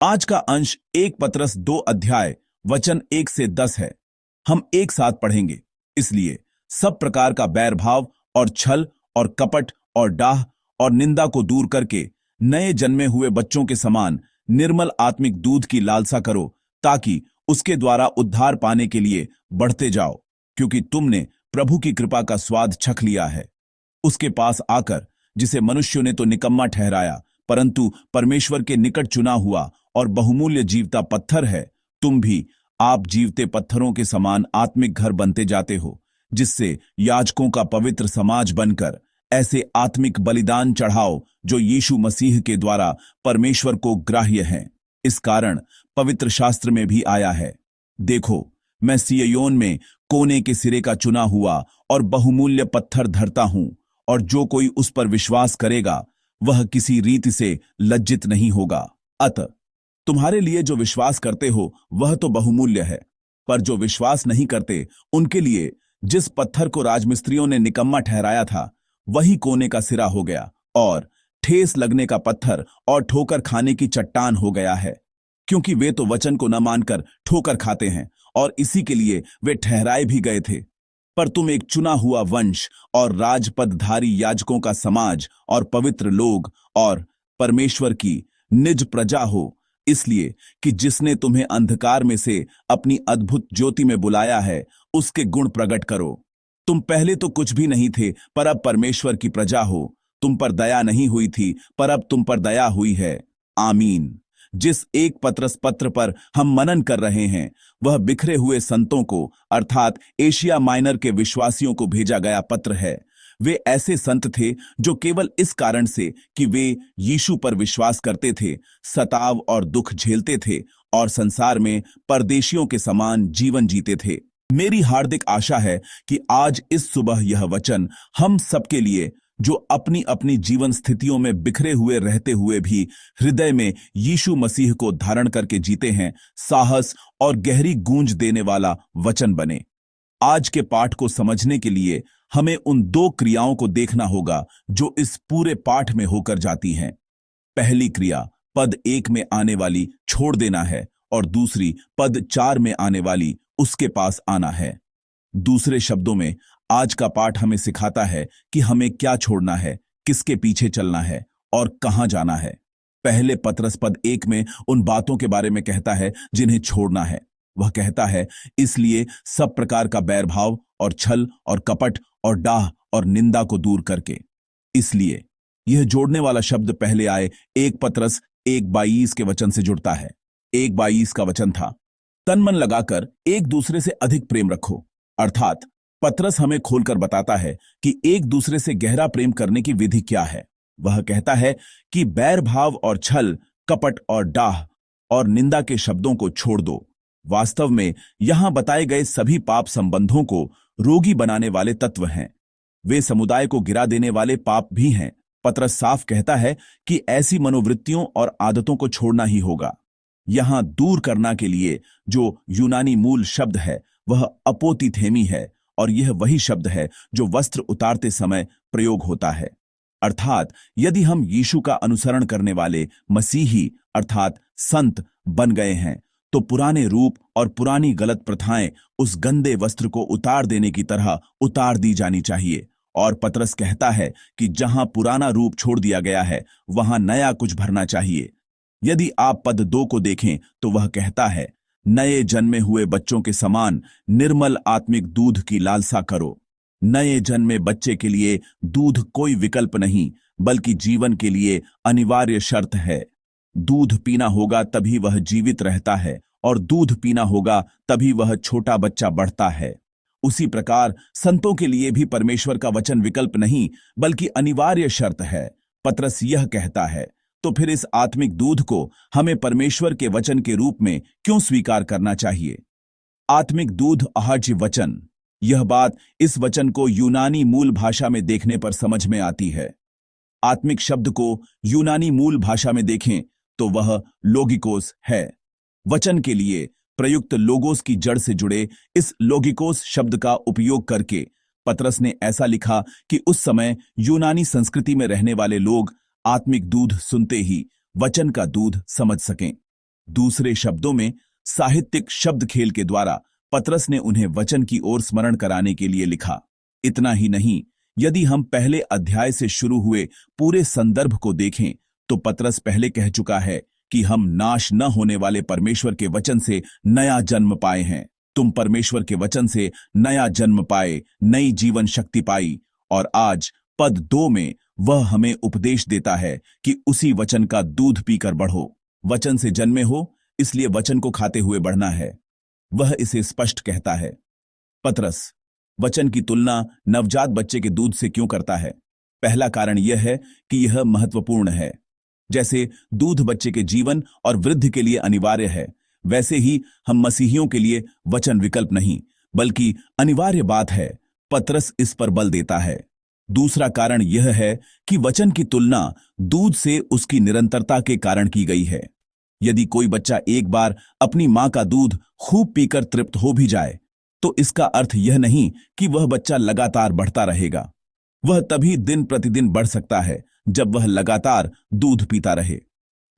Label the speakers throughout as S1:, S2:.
S1: आज का अंश 1 पत्रस 2 अध्याय वचन 1 से 10 है। हम एक साथ पढ़ेंगे। इसलिए सब प्रकार का बैर भाव और छल और कपट और डाह और निंदा को दूर करके नए जन्मे हुए बच्चों के समान निर्मल आत्मिक दूध की लालसा करो, ताकि उसके द्वारा उद्धार पाने के लिए बढ़ते जाओ, क्योंकि तुमने प्रभु की कृपा का स्वाद चख लिया है। उसके पास आकर, जिसे मनुष्यों ने तो निकम्मा ठहराया, परंतु परमेश्वर के निकट चुना हुआ और बहुमूल्य जीवता पत्थर है, तुम भी आप जीवते पत्थरों के समान आत्मिक घर बनते जाते हो, जिससे याजकों का पवित्र समाज बनकर ऐसे आत्मिक बलिदान चढ़ाओ जो यीशु मसीह के द्वारा परमेश्वर को ग्राह्य हैं। इस कारण पवित्र शास्त्र में भी आया है, देखो, मैं सिय्योन में कोने के सिरे का चुना हुआ और बहुमूल्य पत्थर धरता हूं, और जो कोई उस पर विश्वास करेगा वह किसी रीति से लज्जित नहीं होगा। अतः तुम्हारे लिए जो विश्वास करते हो वह तो बहुमूल्य है, पर जो विश्वास नहीं करते उनके लिए जिस पत्थर को राजमिस्त्रियों ने निकम्मा ठहराया था, वही कोने का सिरा हो गया और ठेस लगने का पत्थर और ठोकर खाने की चट्टान हो गया है। क्योंकि वे तो वचन को न मानकर ठोकर खाते हैं, और इसी के लिए वे ठहराए भी गए थे। पर तुम एक चुना हुआ वंश और राजपदधारी याजकों का समाज और पवित्र लोग और परमेश्वर की निज प्रजा हो, इसलिए कि जिसने तुम्हें अंधकार में से अपनी अद्भुत ज्योति में बुलाया है, उसके गुण प्रकट करो। तुम पहले तो कुछ भी नहीं थे, पर अब परमेश्वर की प्रजा हो। तुम पर दया नहीं हुई थी, पर अब तुम पर दया हुई है। आमीन। जिस 1 पत्रस पर हम मनन कर रहे हैं, वह बिखरे हुए संतों को अर्थात एशिया माइनर के विश्वासियों को भेजा गया पत्र है। वे ऐसे संत थे जो केवल इस कारण से कि वे यीशु पर विश्वास करते थे, सताव और दुख झेलते थे और संसार में परदेशियों के समान जीवन जीते थे। मेरी हार्दिक आशा है कि आज इस सुबह यह वचन हम सबके लिए, जो अपनी अपनी जीवन स्थितियों में बिखरे हुए रहते हुए भी हृदय में यीशु मसीह को धारण करके जीते हैं, साहस और गहरी गूंज देने वाला वचन बने। आज के पाठ को समझने के लिए हमें उन 2 क्रियाओं को देखना होगा जो इस पूरे पाठ में होकर जाती हैं। पहली क्रिया पद 1 में आने वाली छोड़ देना है, और दूसरी पद 4 में आने वाली उसके पास आना है। दूसरे शब्दों में, आज का पाठ हमें सिखाता है कि हमें क्या छोड़ना है, किसके पीछे चलना है और कहां जाना है। पहले पत्रस पद 1 में उन बातों के बारे में कहता है जिन्हें छोड़ना है। वह कहता है, इसलिए सब प्रकार का बैरभाव और छल और कपट और डाह और निंदा को दूर करके। इसलिए यह जोड़ने वाला शब्द पहले आए 1 पत्रस 1:22 के वचन से जुड़ता है। 1:22 का वचन था, तन मन लगाकर एक दूसरे से अधिक प्रेम रखो। अर्थात पत्रस हमें खोलकर बताता है कि एक दूसरे से गहरा प्रेम करने की विधि क्या है। वह कहता है कि बैर भाव और छल, कपट और डाह और निंदा के शब्दों को छोड़ दो। वास्तव में यहां बताए गए सभी पाप संबंधों को रोगी बनाने वाले तत्व हैं। वे समुदाय को गिरा देने वाले पाप भी हैं। पत्रस साफ कहता है कि ऐसी मनोवृत्तियों और आदतों को छोड़ना ही होगा। यहां दूर करना के लिए जो यूनानी मूल शब्द है वह अपोतिथेमी है, और यह वही शब्द है जो वस्त्र उतारते समय प्रयोग होता है। अर्थात यदि हम यीशु का अनुसरण करने वाले मसीही अर्थात संत बन गए हैं, तो पुराने रूप और पुरानी गलत प्रथाएं उस गंदे वस्त्र को उतार देने की तरह उतार दी जानी चाहिए। और पत्रस कहता है कि जहां पुराना रूप छोड़ दिया गया है, वहां नया कुछ भरना चाहिए। यदि आप पद 2 को देखें तो वह कहता है, नए जन्मे हुए बच्चों के समान निर्मल आत्मिक दूध की लालसा करो। नए जन्मे बच्चे के लिए दूध कोई विकल्प नहीं, बल्कि जीवन के लिए अनिवार्य शर्त है। दूध पीना होगा तभी वह जीवित रहता है, और दूध पीना होगा तभी वह छोटा बच्चा बढ़ता है। उसी प्रकार संतों के लिए भी परमेश्वर का वचन विकल्प नहीं, बल्कि अनिवार्य शर्त है। पत्रस यह कहता है, तो फिर इस आत्मिक दूध को हमें परमेश्वर के वचन के रूप में क्यों स्वीकार करना चाहिए? आत्मिक दूध अहाज्य वचन। यह बात इस वचन को यूनानी मूल भाषा में देखने पर समझ में आती है। आत्मिक शब्द को यूनानी मूल भाषा में देखें तो वह लोगिकोस है। वचन के लिए प्रयुक्त लोगोस की जड़ से जुड़े इस लोगिकोस शब्द का उपयोग करके पत्रस ने ऐसा लिखा कि उस समय यूनानी संस्कृति में रहने वाले लोग आत्मिक दूध सुनते ही वचन का दूध समझ सकें। दूसरे शब्दों में, साहित्यिक शब्द खेल के द्वारा पतरस ने उन्हें वचन की ओर स्मरण कराने के लिए लिखा। इतना ही नहीं, यदि हम पहले अध्याय से शुरू हुए पूरे संदर्भ को देखें तो पतरस पहले कह चुका है कि हम नाश न होने वाले परमेश्वर के वचन से नया जन्म पाए हैं। तुम परमेश्वर के वचन से नया जन्म पाए, नई जीवन शक्ति पाई। और आज पद 2 में वह हमें उपदेश देता है कि उसी वचन का दूध पीकर बढ़ो। वचन से जन्मे हो, इसलिए वचन को खाते हुए बढ़ना है। वह इसे स्पष्ट कहता है। पतरस वचन की तुलना नवजात बच्चे के दूध से क्यों करता है? पहला कारण यह है कि यह महत्वपूर्ण है। जैसे दूध बच्चे के जीवन और वृद्धि के लिए अनिवार्य है, वैसे ही हम मसीहियों के लिए वचन विकल्प नहीं बल्कि अनिवार्य बात है। पतरस इस पर बल देता है। दूसरा कारण यह है कि वचन की तुलना दूध से उसकी निरंतरता के कारण की गई है। यदि कोई बच्चा एक बार अपनी मां का दूध खूब पीकर तृप्त हो भी जाए तो इसका अर्थ यह नहीं कि वह बच्चा लगातार बढ़ता रहेगा। वह तभी दिन प्रतिदिन बढ़ सकता है जब वह लगातार दूध पीता रहे।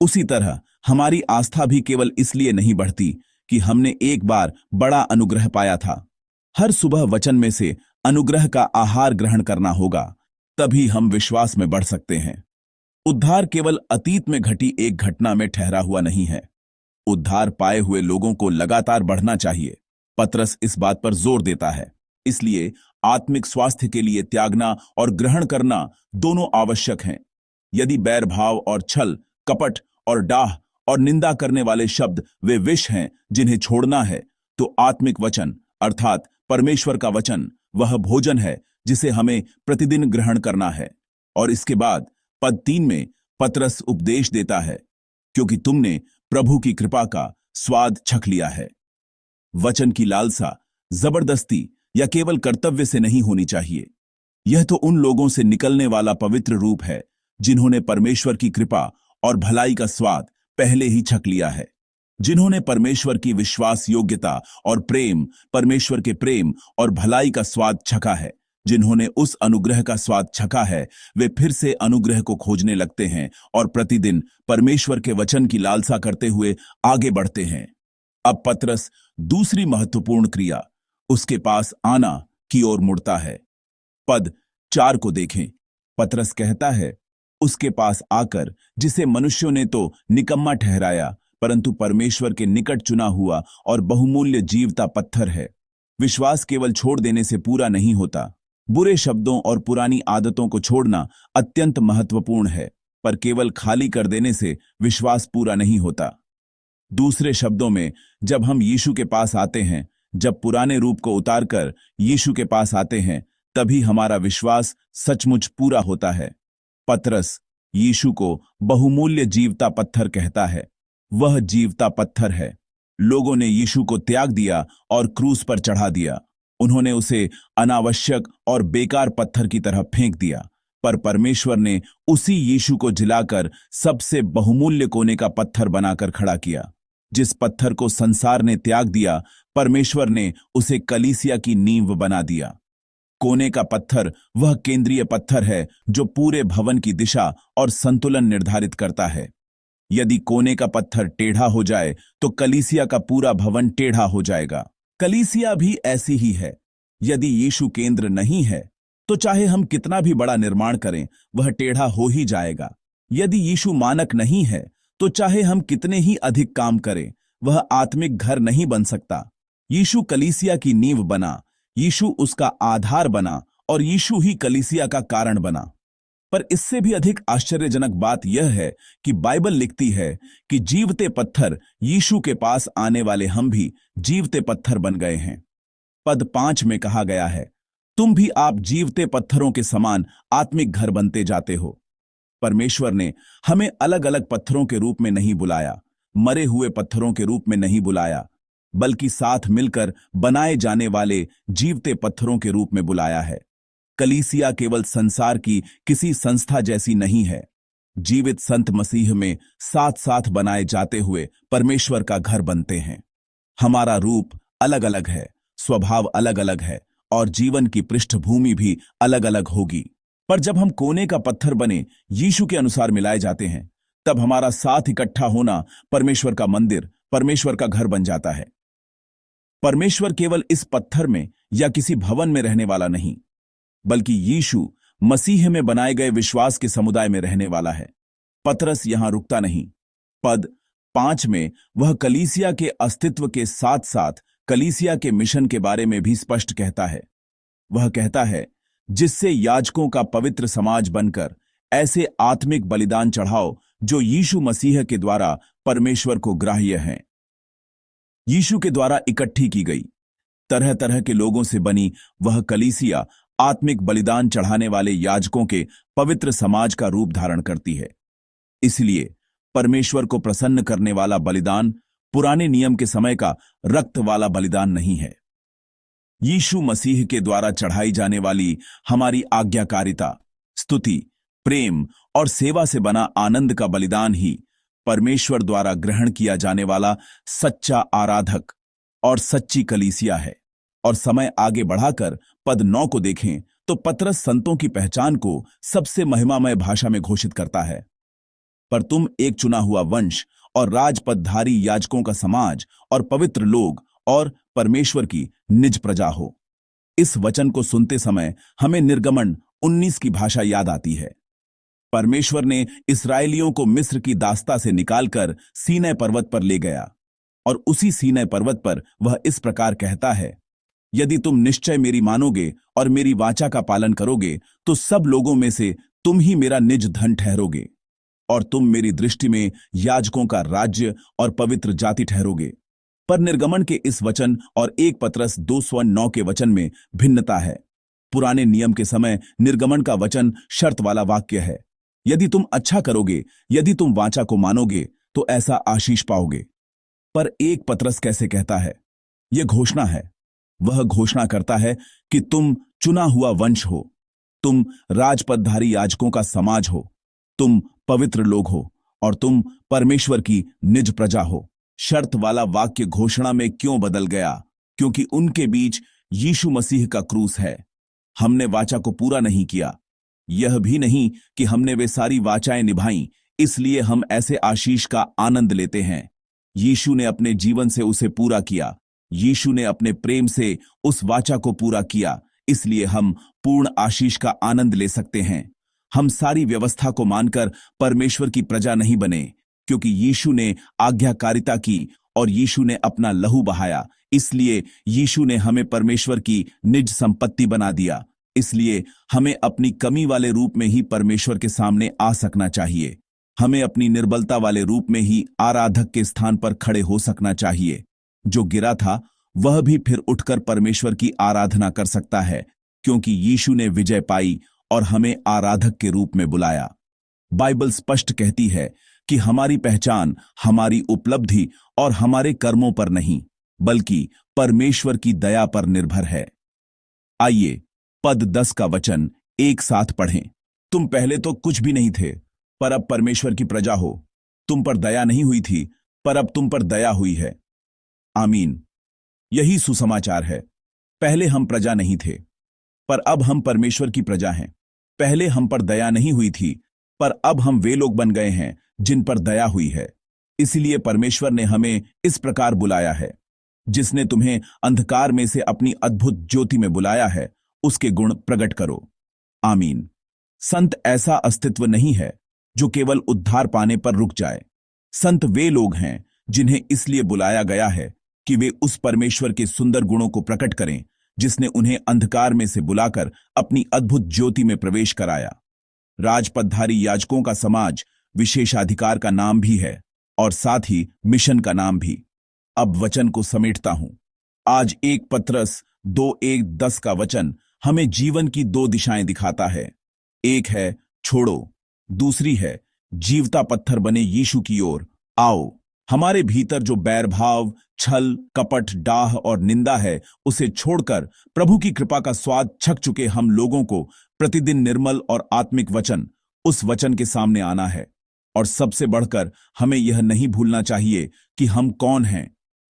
S1: उसी तरह हमारी आस्था भी केवल इसलिए नहीं बढ़ती कि हमने एक बार बड़ा अनुग्रह पाया था। हर सुबह वचन में से अनुग्रह का आहार ग्रहण करना होगा, तभी हम विश्वास में बढ़ सकते हैं। उद्धार केवल अतीत में घटी एक घटना में ठहरा हुआ नहीं है। उद्धार पाए हुए लोगों को लगातार बढ़ना चाहिए। पतरस इस बात पर जोर देता है। इसलिए आत्मिक स्वास्थ्य के लिए त्यागना और ग्रहण करना दोनों आवश्यक हैं। यदि बैरभाव और छल, कपट और डाह और निंदा करने वाले शब्द वे विष हैं जिन्हें छोड़ना है, तो आत्मिक वचन अर्थात परमेश्वर का वचन वह भोजन है जिसे हमें प्रतिदिन ग्रहण करना है। और इसके बाद पद 3 में पतरस उपदेश देता है, क्योंकि तुमने प्रभु की कृपा का स्वाद छक लिया है। वचन की लालसा जबरदस्ती या केवल कर्तव्य से नहीं होनी चाहिए। यह तो उन लोगों से निकलने वाला पवित्र रूप है जिन्होंने परमेश्वर की कृपा और भलाई का स्वाद पहले ही छक लिया है, जिन्होंने परमेश्वर की विश्वास योग्यता और प्रेम, परमेश्वर के प्रेम और भलाई का स्वाद छका है। जिन्होंने उस अनुग्रह का स्वाद छका है, वे फिर से अनुग्रह को खोजने लगते हैं और प्रतिदिन परमेश्वर के वचन की लालसा करते हुए आगे बढ़ते हैं। अब पतरस दूसरी महत्वपूर्ण क्रिया, उसके पास आना, की ओर मुड़ता है। पद 4 को देखें। पतरस कहता है, उसके पास आकर, जिसे मनुष्यों ने तो निकम्मा ठहराया, परंतु परमेश्वर के निकट चुना हुआ और बहुमूल्य जीवता पत्थर है। विश्वास केवल छोड़ देने से पूरा नहीं होता। बुरे शब्दों और पुरानी आदतों को छोड़ना अत्यंत महत्वपूर्ण है, पर केवल खाली कर देने से विश्वास पूरा नहीं होता। दूसरे शब्दों में, जब हम यीशु के पास आते हैं, जब पुराने रूप को उतारकर यीशु के पास आते हैं, तभी हमारा विश्वास सचमुच पूरा होता है। पतरस यीशु को बहुमूल्य जीवता पत्थर कहता है। वह जीवता पत्थर है। लोगों ने यीशु को त्याग दिया और क्रूस पर चढ़ा दिया। उन्होंने उसे अनावश्यक और बेकार पत्थर की तरह फेंक दिया, पर परमेश्वर ने उसी यीशु को जिलाकर सबसे बहुमूल्य कोने का पत्थर बनाकर खड़ा किया। जिस पत्थर को संसार ने त्याग दिया, परमेश्वर ने उसे कलीसिया की नींव बना दिया। कोने का पत्थर वह केंद्रीय पत्थर है जो पूरे भवन की दिशा और संतुलन निर्धारित करता है। यदि कोने का पत्थर टेढ़ा हो जाए तो कलीसिया का पूरा भवन टेढ़ा हो जाएगा। कलीसिया भी ऐसी ही है। यदि यीशु केंद्र नहीं है तो चाहे हम कितना भी बड़ा निर्माण करें, वह टेढ़ा हो ही जाएगा। यदि यीशु मानक नहीं है तो चाहे हम कितने ही अधिक काम करें, वह आत्मिक घर नहीं बन सकता। यीशु कलीसिया की नींव बना, यीशु उसका आधार बना और यीशु ही कलीसिया का कारण बना। पर इससे भी अधिक आश्चर्यजनक बात यह है कि बाइबल लिखती है कि जीवते पत्थर यीशु के पास आने वाले हम भी जीवते पत्थर बन गए हैं। पद 5 में कहा गया है, तुम भी आप जीवते पत्थरों के समान आत्मिक घर बनते जाते हो। परमेश्वर ने हमें अलग अलग पत्थरों के रूप में नहीं बुलाया, मरे हुए पत्थरों के रूप में नहीं बुलाया, बल्कि साथ मिलकर बनाए जाने वाले जीवते पत्थरों के रूप में बुलाया है। कलीसिया केवल संसार की किसी संस्था जैसी नहीं है। जीवित संत मसीह में साथ साथ बनाए जाते हुए परमेश्वर का घर बनते हैं। हमारा रूप अलग अलग है, स्वभाव अलग अलग है और जीवन की पृष्ठभूमि भी अलग अलग होगी। पर जब हम कोने का पत्थर बने यीशु के अनुसार मिलाए जाते हैं, तब हमारा साथ इकट्ठा होना परमेश्वर का मंदिर, परमेश्वर का घर बन जाता है। परमेश्वर केवल इस पत्थर में या किसी भवन में रहने वाला नहीं, बल्कि यीशु मसीह में बनाए गए विश्वास के समुदाय में रहने वाला है। पतरस यहां रुकता नहीं। पद 5 में वह कलीसिया के अस्तित्व के साथ साथ कलीसिया के मिशन के बारे में भी स्पष्ट कहता है। वह कहता है, जिससे याजकों का पवित्र समाज बनकर ऐसे आत्मिक बलिदान चढ़ाओ जो यीशु मसीह के द्वारा परमेश्वर को ग्राह्य हैं। यीशु के द्वारा इकट्ठी की गई तरह तरह के लोगों से बनी वह कलीसिया आत्मिक बलिदान चढ़ाने वाले याजकों के पवित्र समाज का रूप धारण करती है। इसलिए परमेश्वर को प्रसन्न करने वाला बलिदान पुराने नियम के समय का रक्त वाला बलिदान नहीं है। यीशु मसीह के द्वारा चढ़ाई जाने वाली हमारी आज्ञाकारिता, स्तुति, प्रेम और सेवा से बना आनंद का बलिदान ही परमेश्वर द्वारा ग्रहण किया जाने वाला सच्चा आराधक और सच्ची कलीसिया है। और समय आगे बढ़ाकर पद 9 को देखें तो पतरस संतों की पहचान को सबसे महिमामय भाषा में घोषित करता है। पर तुम एक चुना हुआ वंश और राजपदधारी याजकों का समाज और पवित्र लोग और परमेश्वर की निज प्रजा हो। इस वचन को सुनते समय हमें निर्गमन 19 की भाषा याद आती है। परमेश्वर ने इस्राएलियों को मिस्र की दास्ता से निकालकर सीनै पर्वत पर ले गया और उसी सीनै पर्वत पर वह इस प्रकार कहता है, यदि तुम निश्चय मेरी मानोगे और मेरी वाचा का पालन करोगे तो सब लोगों में से तुम ही मेरा निज धन ठहरोगे और तुम मेरी दृष्टि में याजकों का राज्य और पवित्र जाति ठहरोगे। पर निर्गमन के इस वचन और 1 पतरस 2:9 के वचन में भिन्नता है। पुराने नियम के समय निर्गमन का वचन शर्त वाला वाक्य है, यदि तुम अच्छा करोगे, यदि तुम वाचा को मानोगे तो ऐसा आशीष पाओगे। पर 1 पतरस कैसे कहता है? यह घोषणा है। वह घोषणा करता है कि तुम चुना हुआ वंश हो, तुम राजपदधारी याजकों का समाज हो, तुम पवित्र लोग हो और तुम परमेश्वर की निज प्रजा हो। शर्त वाला वाक्य घोषणा में क्यों बदल गया? क्योंकि उनके बीच यीशु मसीह का क्रूस है। हमने वाचा को पूरा नहीं किया। यह भी नहीं कि हमने वे सारी वाचाएं निभाईं, इसलिए हम ऐसे आशीष का आनंद लेते हैं। यीशु ने अपने जीवन से उसे पूरा किया। यीशु ने अपने प्रेम से उस वाचा को पूरा किया, इसलिए हम पूर्ण आशीष का आनंद ले सकते हैं। हम सारी व्यवस्था को मानकर परमेश्वर की प्रजा नहीं बने, क्योंकि यीशु ने आज्ञाकारिता की और यीशु ने अपना लहू बहाया। इसलिए यीशु ने हमें परमेश्वर की निज संपत्ति बना दिया। इसलिए हमें अपनी कमी वाले रूप में ही परमेश्वर के सामने आ सकना चाहिए। हमें अपनी निर्बलता वाले रूप में ही आराधक के स्थान पर खड़े हो सकना चाहिए। जो गिरा था वह भी फिर उठकर परमेश्वर की आराधना कर सकता है, क्योंकि यीशु ने विजय पाई और हमें आराधक के रूप में बुलाया। बाइबल स्पष्ट कहती है कि हमारी पहचान हमारी उपलब्धि और हमारे कर्मों पर नहीं, बल्कि परमेश्वर की दया पर निर्भर है। आइए पद 10 का वचन एक साथ पढ़ें। तुम पहले तो कुछ भी नहीं थे, पर अब परमेश्वर की प्रजा हो। तुम पर दया नहीं हुई थी, पर अब तुम पर दया हुई है। आमीन। यही सुसमाचार है। पहले हम प्रजा नहीं थे, पर अब हम परमेश्वर की प्रजा हैं। पहले हम पर दया नहीं हुई थी, पर अब हम वे लोग बन गए हैं जिन पर दया हुई है। इसलिए परमेश्वर ने हमें इस प्रकार बुलाया है। जिसने तुम्हें अंधकार में से अपनी अद्भुत ज्योति में बुलाया है, उसके गुण प्रकट करो। आमीन। संत ऐसा अस्तित्व नहीं है जो केवल उद्धार पाने पर रुक जाए। संत वे लोग हैं जिन्हें इसलिए बुलाया गया है कि वे उस परमेश्वर के सुंदर गुणों को प्रकट करें जिसने उन्हें अंधकार में से बुलाकर अपनी अद्भुत ज्योति में प्रवेश कराया। राजपदधारी याजकों का समाज विशेषाधिकार का नाम भी है और साथ ही मिशन का नाम भी। अब वचन को समेटता हूं। आज 1 पतरस 2:1-10 का वचन हमें जीवन की 2 दिशाएं दिखाता है। एक है छोड़ो, दूसरी है जीवता पत्थर बने यीशु की ओर आओ। हमारे भीतर जो बैरभाव, छल, कपट, डाह और निंदा है, उसे छोड़कर प्रभु की कृपा का स्वाद छक चुके हम लोगों को प्रतिदिन निर्मल और आत्मिक वचन, उस वचन के सामने आना है। और सबसे बढ़कर हमें यह नहीं भूलना चाहिए कि हम कौन हैं।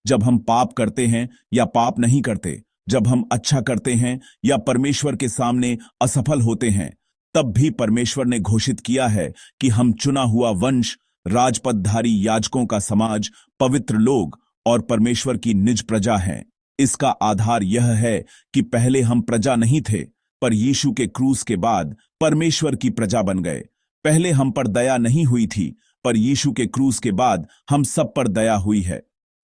S1: जब हम पाप करते हैं या पाप नहीं करते, जब हम अच्छा करते हैं या परमेश्वर के सामने असफल होते हैं, तब भी परमेश्वर ने घोषित किया है कि हम चुना हुआ वंश, राजपदधारी याजकों का समाज, पवित्र लोग और परमेश्वर की निज प्रजा हैं। इसका आधार यह है कि पहले हम प्रजा नहीं थे, पर यीशु के क्रूस के बाद परमेश्वर की प्रजा बन गए। पहले हम पर दया नहीं हुई थी, पर यीशु के क्रूस के बाद हम सब पर दया हुई है।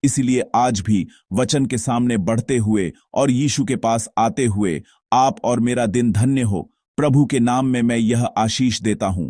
S1: इसलिए आज भी वचन के सामने बढ़ते हुए और यीशु के पास आते हुए आप और मेरा दिन धन्य हो। प्रभु के नाम में मैं यह आशीष देता हूं।